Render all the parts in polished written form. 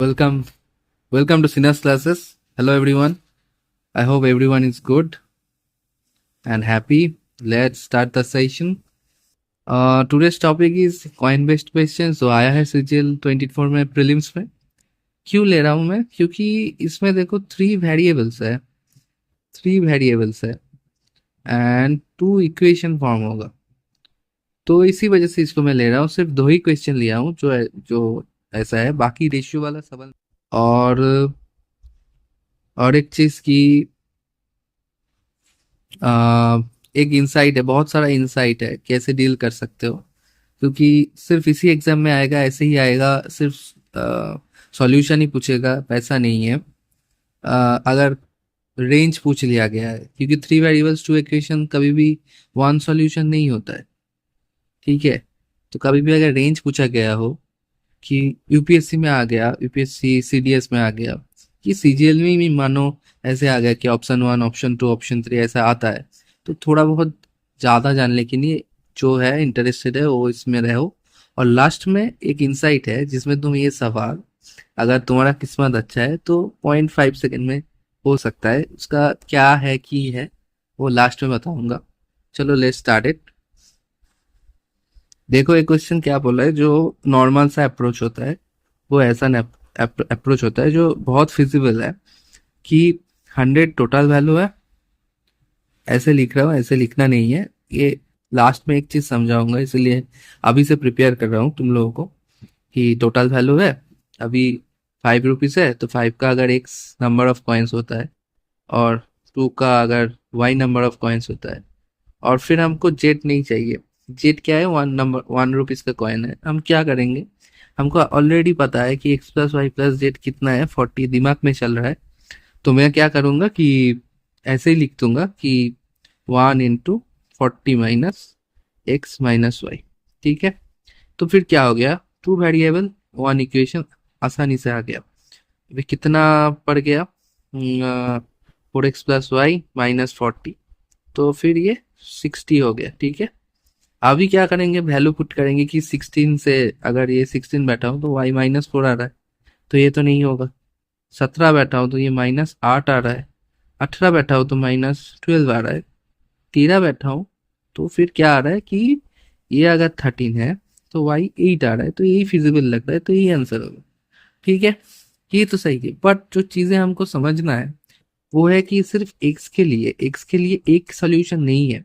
Welcome, welcome to Sinas classes. Hello everyone. I hope everyone is good and happy. Let's start the session. Today's topic is coin based questions. जो आया है CGL 24 में prelims में. क्यों ले रहा हूँ मैं? क्योंकि इसमें देखो थ्री वेरिएबल्स है एंड टू इक्वेशन फॉर्म होगा. तो इसी वजह से इसको मैं ले रहा हूँ. सिर्फ दो ही क्वेश्चन लिया हूँ जो ऐसा है. बाकी रेशियो वाला सवाल और एक चीज की एक इंसाइट है, बहुत सारा इंसाइट है कैसे डील कर सकते हो. क्योंकि सिर्फ इसी एग्जाम में आएगा, ऐसे ही आएगा, सिर्फ सॉल्यूशन ही पूछेगा, पैसा नहीं है. अगर रेंज पूछ लिया गया है, क्योंकि थ्री वेरिएबल्स टू इक्वेशन कभी भी वन सॉल्यूशन नहीं होता है. ठीक है, तो कभी भी अगर रेंज पूछा गया हो कि यूपीएससी में आ गया, यूपीएससी सीडीएस में आ गया, कि सीजीएल में भी मानो ऐसे आ गया कि ऑप्शन 1 ऑप्शन 2 ऑप्शन 3 ऐसा आता है, तो थोड़ा बहुत ज़्यादा जानने के लिए जो है इंटरेस्टेड है वो इसमें रहो. और लास्ट में एक इंसाइट है जिसमें तुम ये सवाल, अगर तुम्हारा किस्मत अच्छा है तो 0.5 सेकेंड में हो सकता है. उसका क्या है की है वो लास्ट में बताऊंगा. चलो लेट्स स्टार्ट इट. देखो एक क्वेश्चन क्या बोला है. जो नॉर्मल सा अप्रोच होता है वो ऐसा अप्रोच होता है जो बहुत फिजिबल है कि 100 टोटल वैल्यू है. ऐसे लिख रहा हूँ, ऐसे लिखना नहीं है. ये लास्ट में एक चीज समझाऊंगा, इसलिए अभी से प्रिपेयर कर रहा हूँ तुम लोगों को. कि टोटल वैल्यू है अभी 5 रुपीज है, तो 5 का अगर x नंबर ऑफ कॉइन्स होता है और 2 का अगर y नंबर ऑफ कॉइन्स होता है, और फिर हमको जेट नहीं चाहिए. जेट क्या है? 1 रुपीज का कॉइन है. हम क्या करेंगे, हमको ऑलरेडी पता है कि x plus Y plus Z कितना है, 40 दिमाग में चल रहा है. तो मैं क्या करूंगा कि ऐसे ही लिख दूंगा कि 1 × 40 माइनस एक्स माइनस वाई. ठीक है, तो फिर क्या हो गया, टू वेरिएबल वन इक्वेशन आसानी से आ गया. अभी कितना पड़ गया, 4x प्लस वाई माइनस 40, तो फिर ये 60 हो गया. ठीक है, अभी क्या करेंगे, वैल्यू पुट करेंगे कि 16 से अगर ये 16 बैठा हो तो y -4 आ रहा है, तो ये तो नहीं होगा. 17 बैठा हो तो ये -8 आ रहा है. 18 बैठा हो तो -12 आ रहा है. 13 बैठा हो तो फिर क्या आ रहा है कि ये अगर 13 है तो y 8 आ रहा है. तो यही फिजिबल लग रहा है, तो यही आंसर होगा. ठीक है, ये तो सही है. बट जो चीजें हमको समझना है वो है कि सिर्फ x के लिए एक सोल्यूशन नहीं है.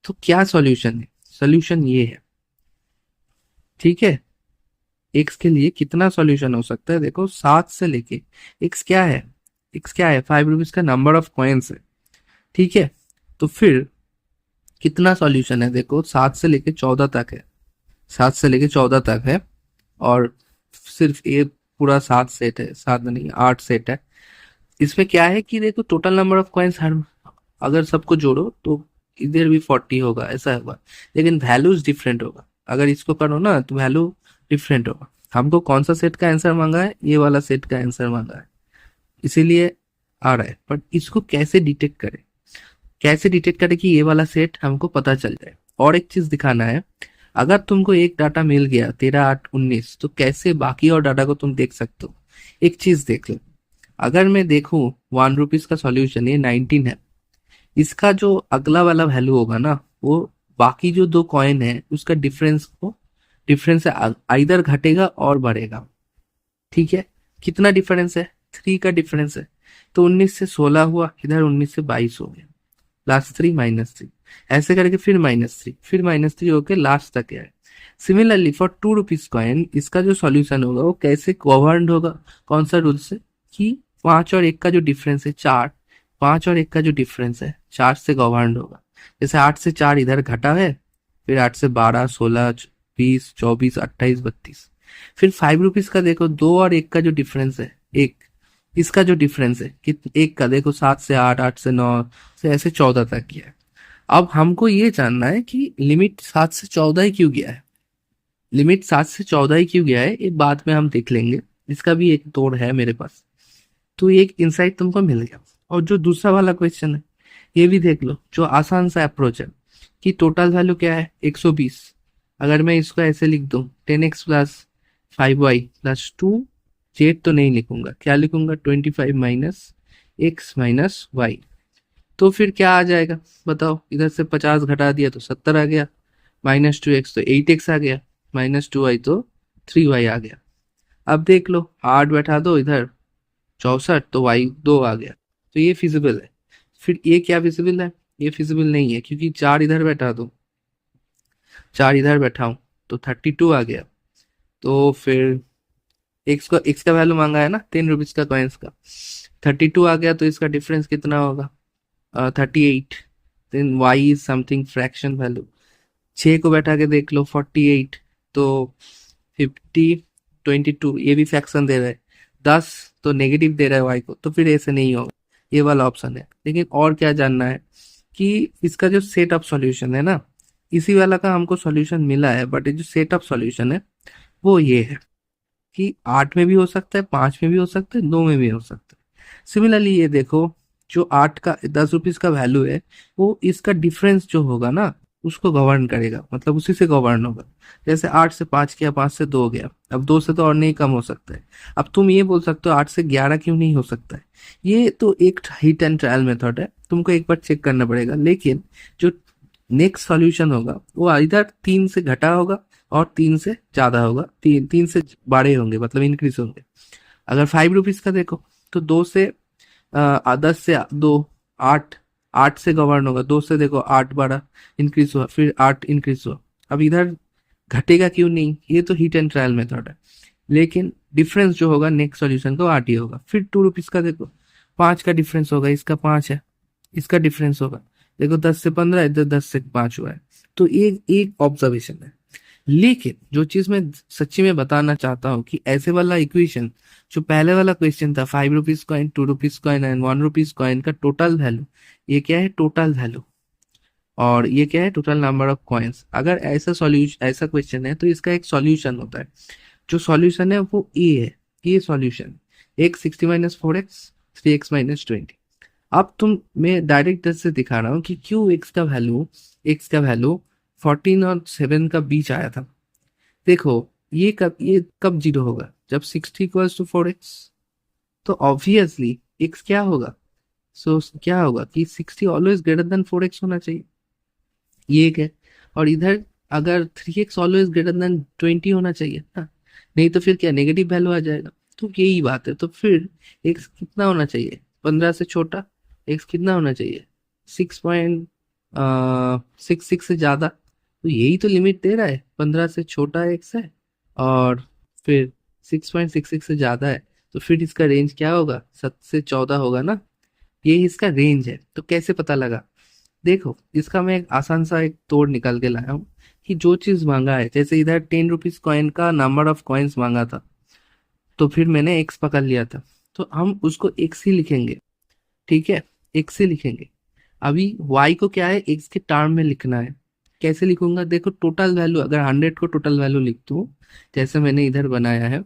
तो क्या सॉल्यूशन है? सोल्यूशन ये है. ठीक है, एक्स के लिए कितना सॉल्यूशन हो सकता है? देखो 7 से लेके एक्स क्या है, 5 रुपीज का नंबर ऑफ कॉइन्स है. ठीक है, तो फिर कितना सॉल्यूशन है? देखो 7 से लेके 14 तक है, 7 से लेके 14 तक है. और सिर्फ ये पूरा 7 सेट है, 7 नहीं 8 सेट है. इसमें क्या है कि देखो टोटल नंबर ऑफ कॉइन्स हर, अगर सबको जोड़ो तो इधर भी 40 होगा, ऐसा होगा. लेकिन वैल्यूज डिफरेंट होगा. अगर इसको करो ना तो वैल्यू डिफरेंट होगा. हमको कौन सा सेट का आंसर मांगा है? ये वाला सेट का आंसर मांगा है, इसीलिए आ रहा है. बट इसको कैसे डिटेक्ट करें कि ये वाला सेट हमको पता चल जाए. और एक चीज दिखाना है, अगर तुमको एक डाटा मिल गया 13 8 19, तो कैसे बाकी और डाटा को तुम देख सकते हो. एक चीज देख लो, अगर मैं देखूं 1 रुपीज का सॉल्यूशन ये 19 है, इसका जो अगला वाला वैल्यू होगा ना, वो बाकी जो दो कॉइन है उसका डिफरेंस है, आइदर घटेगा और बढ़ेगा. ठीक है, कितना डिफरेंस है? 3 का डिफरेंस है. तो 19 से 16 हुआ, इधर 19 से 22 हो गया, +3 -3, ऐसे करके फिर -3, फिर -3 होके लास्ट तक है. सिमिलरली फॉर 2 रुपीज कॉइन, इसका जो सॉल्यूशन होगा वो कैसे गवर्न होगा, कौन सा रूल से, कि 5 और 1 का जो डिफरेंस है 4, 5 और 1 का जो डिफरेंस है 4 से गवर्न होगा. जैसे 8 से 4 इधर घटा है, फिर 8 से 12 16 20 24 28 32. फिर 5 रुपीज का देखो 2 और 1 का जो डिफरेंस है, एक इसका जो डिफरेंस है कि एक का देखो 7 से 8 8 से 9 से ऐसे 14 तक किया है. अब हमको ये जानना है कि लिमिट 7 से 14 ही क्यों गया है. लिमिट 7 से 14 ही क्यों गया है ये बाद में हम देख लेंगे, इसका भी एक तोड़ है मेरे पास. तो ये एक इंसाइट तुमको मिल गया. और जो दूसरा वाला क्वेश्चन है ये भी देख लो, जो आसान सा अप्रोच है कि टोटल वैल्यू क्या है 120. अगर मैं इसको ऐसे लिख दूं 10x plus 5y plus 2 Z तो नहीं लिखूंगा, क्या लिखूंगा 25 माइनस एक्स माइनस वाई। तो फिर क्या आ जाएगा बताओ, इधर से 50 घटा दिया तो 70 आ गया, -2x तो 8x आ गया, -2y तो 3y आ गया। अब देख लो 8 बैठा दो इधर 64 तो y 2 आ गया। तो ये फिजिबल है। फिर ये क्या फिजिबल है, ये फिजिबल नहीं है क्योंकि 4 इधर बैठा दो, 4 इधर बैठाऊं तो 32 आ गया। तो फिर एक्स का वैल्यू मांगा है ना 10 रुपीज का कॉइन्स का, 32 आ गया तो इसका डिफरेंस कितना होगा 38। Then Y is something fraction value, 6 को बैठा के देख लो 48, तो 50 22 ये भी फ्रैक्शन दे रहा है, 10 तो नेगेटिव दे रहा है वाई को, तो फिर ऐसे नहीं होगा, ये वाला ऑप्शन है। लेकिन और क्या जानना है कि इसका जो सेट ऑफ सॉल्यूशन है ना, इसी वाला का हमको सॉल्यूशन मिला है, बट ये जो सेट ऑफ सॉल्यूशन है वो ये है कि 8 में भी हो सकता है, 5 में भी हो सकता है, 2 में भी हो सकता है। सिमिलरली ये देखो, जो 8 का 10 रुपीज का वैल्यू है वो इसका डिफरेंस जो होगा ना उसको गवर्न करेगा, मतलब उसी से गवर्न होगा। जैसे 8 से 5 गया, 5 से 2 गया, अब 2 से तो और नहीं कम हो सकता है। अब तुम ये बोल सकते हो 8 से 11 क्यों नहीं हो सकता है, ये तो एक हिट एंड ट्रायल मेथड है, तुमको एक बार चेक करना पड़ेगा। लेकिन जो नेक्स्ट सॉल्यूशन होगा वो इधर 3 से घटा होगा और 3 से ज्यादा होगा, 3 से बड़े होंगे, मतलब इंक्रीज होंगे। अगर 5 रुपीज का देखो तो 2 से 10 से 2 8, 8 से गवर्न होगा, 2 से देखो 8 बढ़ा इंक्रीज हुआ, फिर 8 इंक्रीज हुआ। अब इधर घटेगा क्यों नहीं, ये तो हिट एंड ट्रायल मेथड है। लेकिन डिफरेंस जो होगा नेक्स्ट सॉल्यूशन का 8 ही होगा। फिर 2 रुपीज का देखो, 5 का डिफरेंस होगा, इसका 5 है, इसका डिफरेंस होगा, देखो 10 से 15, इधर 10 से 5 हुआ है। तो एक एक ऑब्जर्वेशन है। लेकिन जो चीज मैं सच्ची में बताना चाहता हूँ कि ऐसे वाला इक्वेशन, जो पहले वाला क्वेश्चन था 5 rupees coin, 2 rupees coin and 1 rupees coin का टोटल वैल्यू, ये क्या है टोटल वैल्यू, और ये क्या है टोटल नंबर ऑफ कॉइन्स। अगर ऐसा सॉल्यूशन, ऐसा क्वेश्चन है तो इसका एक सॉल्यूशन होता है। जो सॉल्यूशन है वो ए है, ये सॉल्यूशन एक्स 60 - 4x 3x - 20। अब तुम, मैं डायरेक्ट से दिखा रहा हूँ कि क्यों एक्स का वैल्यू 14 और 7 का बीच आया था। देखो ये कब जीरो होगा, जब 60 = 4x। तो ऑब्वियसली एक्स क्या होगा, क्या होगा कि 60 ऑलवेज ग्रेटर देन 4x होना चाहिए, ये एक है। और इधर अगर 3x ऑलवेज ग्रेटर देन 20 होना चाहिए ना, नहीं तो फिर क्या नेगेटिव वैल्यू आ जाएगा। तो यही बात है, तो फिर एक्स कितना होना चाहिए 15 से छोटा, एक्स कितना होना चाहिए 6.66 से ज्यादा। तो यही तो लिमिट दे रहा है, 15 से छोटा एक्स है और फिर 6.66 से ज्यादा है। तो फिर इसका रेंज क्या होगा, 7 से 14 होगा ना, ये इसका रेंज है। तो कैसे पता लगा, देखो इसका मैं एक आसान सा एक तोड़ निकाल के लाया हूँ कि जो चीज मांगा है, जैसे इधर 10 रुपीज कॉइन का नंबर ऑफ कॉइन्स मांगा था, तो फिर मैंने एक्स पकड़ लिया था, तो हम उसको एक्स ही लिखेंगे, ठीक है, एक्स ही लिखेंगे। अभी वाई को क्या है एक्स के टर्म में लिखना है। कैसे लिखूंगा, देखो टोटल वैल्यू, अगर 100 को टोटल वैल्यू लिख दूं जैसे मैंने इधर बनाया है,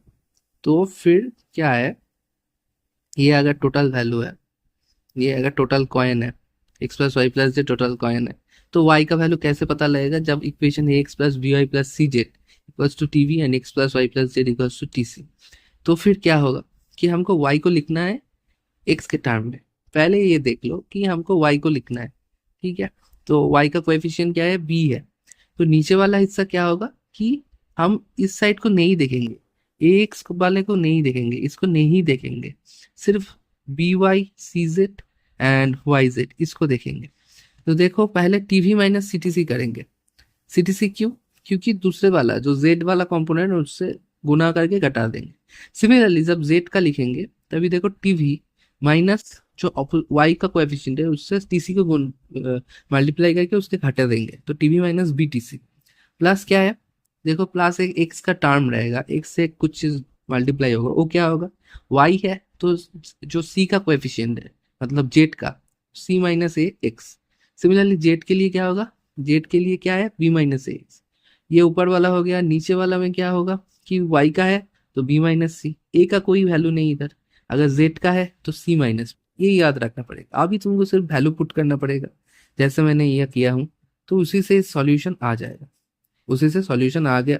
तो फिर क्या है, ये अगर टोटल वैल्यू है, ये अगर टोटल कॉइन है, X plus Y plus Z total coin है, तो वाई का वैल्यू कैसे पता लगेगा, जब इक्वेशन है X plus B Y plus C Z equals to T V and X plus Y plus Z equals to T C. तो फिर क्या होगा कि हमको वाई को लिखना है एक्स के टर्म में। पहले ये देख लो कि हमको वाई को लिखना है, ठीक है। तो वाई का कोएफिशिएंट क्या है, बी है। तो नीचे वाला हिस्सा क्या होगा कि हम इस साइड को नहीं देखेंगे, एक्स वाले को नहीं देखेंगे, इसको नहीं देखेंगे, सिर्फ B Y C Z and Y Z इसको देखेंगे। तो देखो पहले टीवी माइनस सीटीसी करेंगे। सीटीसी क्यों, क्योंकि दूसरे वाला जो जेड वाला कंपोनेंट है उससे गुना करके घटा देंगे। सिमिलरली जब जेड का लिखेंगे तभी देखो टीवी माइनस जो वाई का कोएफिशिएंट है उससे टीसी को गुण मल्टीप्लाई करके उसके घटा देंगे, तो TV minus B TC. Plus क्या है, देखो प्लस एक एक्स का टर्म रहेगा, एक्स से कुछ चीज मल्टीप्लाई होगा, वो क्या होगा वाई है, तो जो सी का कोएफिशिएंट है मतलब जेड का, C - A x। Similarly Z के लिए क्या होगा, जेड के लिए क्या है B - A x। ये ऊपर वाला हो गया, नीचे वाला में क्या होगा कि वाई का है तो B - C, ए का कोई वैल्यू नहीं इधर, अगर जेड का है तो C-, ये याद रखना पड़ेगा। अभी तुमको सिर्फ वैल्यू पुट करना पड़ेगा, जैसे मैंने ये किया हूँ, तो उसी से सॉल्यूशन आ जाएगा, उसी से सॉल्यूशन आ गया।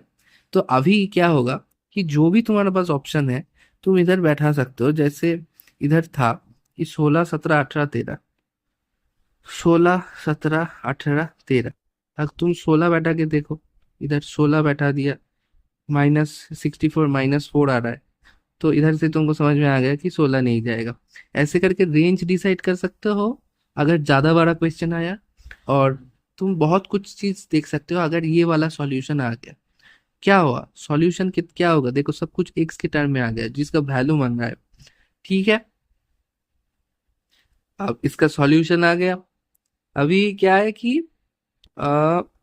तो अभी क्या होगा कि जो भी तुम्हारे पास ऑप्शन है तुम इधर बैठा सकते हो, जैसे इधर था कि 16 17 18 13, 16 17 18 13। अब तुम 16 बैठा के देखो, इधर 16 बैठा दिया, -64 -4 आ रहा है, तो इधर से तुमको समझ में आ गया कि 16 नहीं जाएगा। ऐसे करके रेंज डिसाइड कर सकते हो अगर ज्यादा बड़ा क्वेश्चन आया। और तुम बहुत कुछ चीज देख सकते हो, अगर ये वाला सॉल्यूशन आ गया, क्या हुआ सॉल्यूशन, क्या होगा, देखो सब कुछ एक्स के टर्म में आ गया जिसका वैल्यू मांग रहा है। ठीक है, अब इसका सॉल्यूशन आ गया। अभी क्या है कि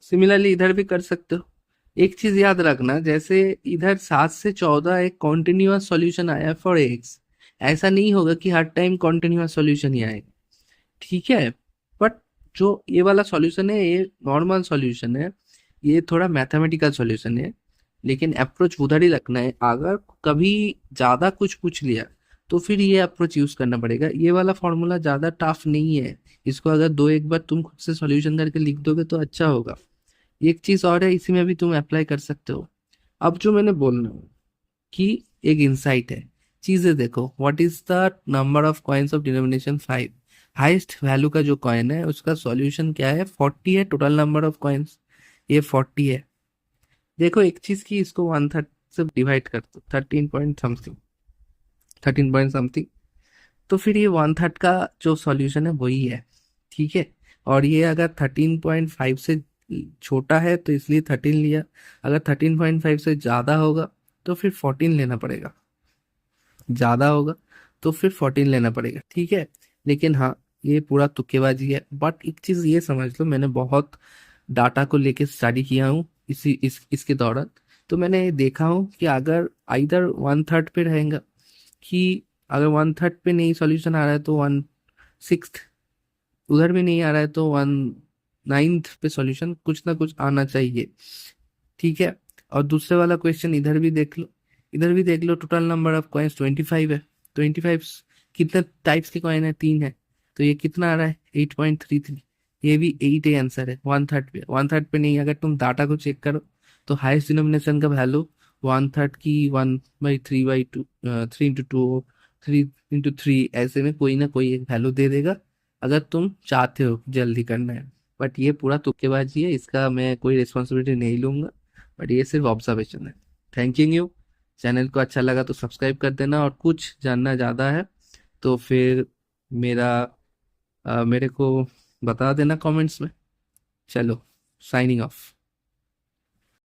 सिमिलरली इधर भी कर सकते हो। एक चीज याद रखना, जैसे इधर 7 से 14 एक कॉन्टिन्यूअस सॉल्यूशन आया फॉर एक्स, ऐसा नहीं होगा कि हर टाइम कॉन्टिन्यूअस सॉल्यूशन ही आएगा। ठीक है, बट जो ये वाला सॉल्यूशन है ये नॉर्मल सॉल्यूशन है, ये थोड़ा मैथमेटिकल सॉल्यूशन है, लेकिन अप्रोच उधर ही रखना है। अगर कभी ज्यादा कुछ पूछ लिया तो फिर ये अप्रोच यूज करना पड़ेगा। ये वाला फॉर्मूला ज्यादा टफ नहीं है, इसको अगर दो एक बार तुम खुद से सॉल्यूशन करके लिख दोगे तो अच्छा होगा। एक चीज और है, इसी में भी तुम अप्लाई कर सकते हो। अब जो मैंने बोलना है कि एक इंसाइट है, चीजें देखो, what is the number of coins of denomination 5। Highest value का जो कॉइन है उसका सॉल्यूशन क्या है, 40 है टोटल नंबर ऑफ कॉइन्स, ये 40 है। देखो एक चीज की, इसको 1/3 से डिवाइड कर दो, 13 पॉइंट समथिंग, तो फिर ये 1/3 का जो सॉल्यूशन है वही है। ठीक है, और ये अगर 13.5 से छोटा है तो इसलिए 13 लिया, अगर 13.5 से ज्यादा होगा तो फिर 14 लेना पड़ेगा, ज्यादा होगा तो फिर 14 लेना पड़ेगा। ठीक है, लेकिन हाँ ये पूरा तुक्केबाजी है। बट एक चीज ये समझ लो, मैंने बहुत डाटा को लेके स्टडी किया हूँ इसके दौरान, तो मैंने देखा हूँ कि अगर आइदर 1/3 पे रहेगा, कि अगर 1/3 पे नहीं सॉल्यूशन आ रहा है तो 1/6, उधर भी नहीं आ रहा है तो 1/9 पे सॉल्यूशन कुछ ना कुछ आना चाहिए। ठीक है, और दूसरे वाला क्वेश्चन इधर भी देख लो, इधर भी देख लो, टोटल नंबर ऑफ कॉइन्स 25 है। 25 कितने टाइप्स के कॉइन है, 3 है, तो ये कितना आ रहा है, 8.33। ये भी 8 ही आंसर है, 1/3 पे, 1/3 पे नहीं। अगर तुम डाटा को चेक करो तो हाईएस्ट डिनोमिनेशन का वैल्यू 1/3 की 1/3/2, 3 into 2, 3 into 3, ऐसे में कोई ना कोई एक वैल्यू दे देगा अगर तुम चाहते हो जल्दी करना है। बट ये पूरा तुक्केबाजी है, इसका मैं कोई रिस्पॉन्सिबिलिटी नहीं लूंगा, बट ये सिर्फ ऑब्जर्वेशन है। Thanking you. चैनल को अच्छा लगा तो सब्सक्राइब कर देना, और कुछ जानना ज़्यादा है तो फिर मेरा मेरे को बता देना कमेंट्स में। चलो, साइनिंग ऑफ।